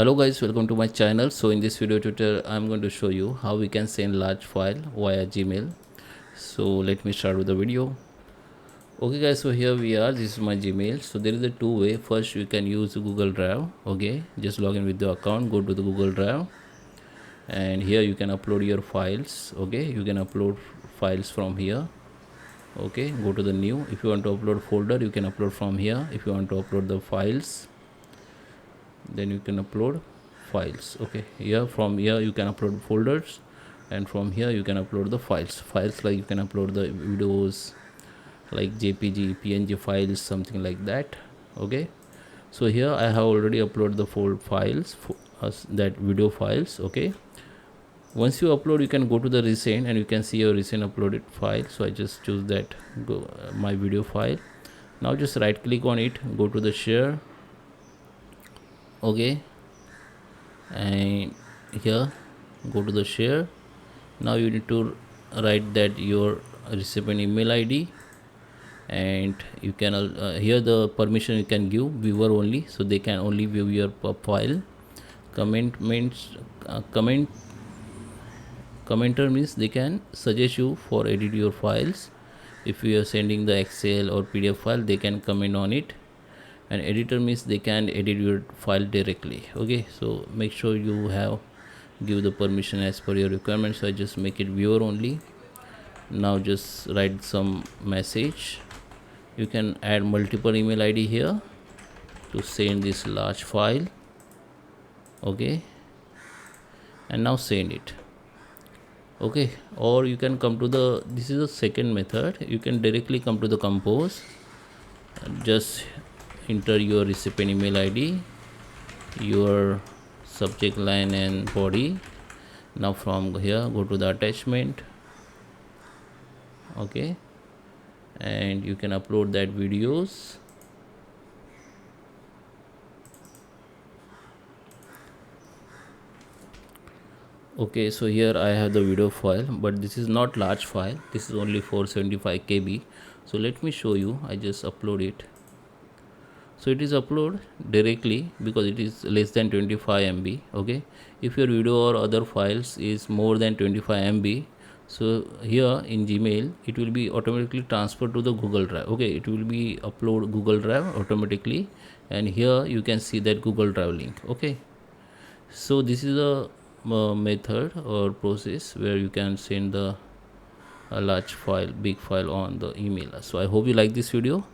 Hello guys, welcome to my channel. So in this video tutorial I'm going to show you how we can send large file via Gmail. So let me start with the video. Okay guys, so here we are. This is my Gmail. So there is a two way. First you can use Google Drive. Okay, just log in with the account, go to the Google Drive, and here you can upload your files. Okay, you can upload files from here. Okay, go to the new. If you want to upload folder, you can upload from here. If you want to upload the files, then you can upload files. Okay, here from here you can upload folders, and from here you can upload the files like you can upload the videos like jpg png files, something like that. Okay, so here I have already uploaded the files for that video files. Okay, once you upload, you can go to the recent and you can see your recent uploaded file. So I just choose that my video file. Now just right click on it, go to the share. Okay, and here go to the share. Now you need to write that your recipient email id, and you can here the permission you can give viewer only, so they can only view your file. Comment means commenter means they can suggest you for edit your files. If you are sending the excel or pdf file, they can comment on it. And editor means they can edit your file directly. Okay, so make sure you have give the permission as per your requirement. So I just make it viewer only. Now just write some message. You can add multiple email id here to send this large file. Okay, and now send it. Okay, or you can come to the, this is the second method, you can directly come to the compose, just enter your recipient email id, your subject line and body. Now from here go to the attachment. Okay, and you can upload that videos. Okay, so here I have the video file, but this is not large file, this is only 475 KB. So let me show you. I just upload it. So it is upload directly because it is less than 25 MB. Okay, if your video or other files is more than 25 MB, so here in Gmail it will be automatically transferred to the Google Drive. Okay, it will be upload Google Drive automatically, and here you can see that Google Drive link. Okay, so this is a method or process where you can send the a large file, big file on the email. So I hope you like this video.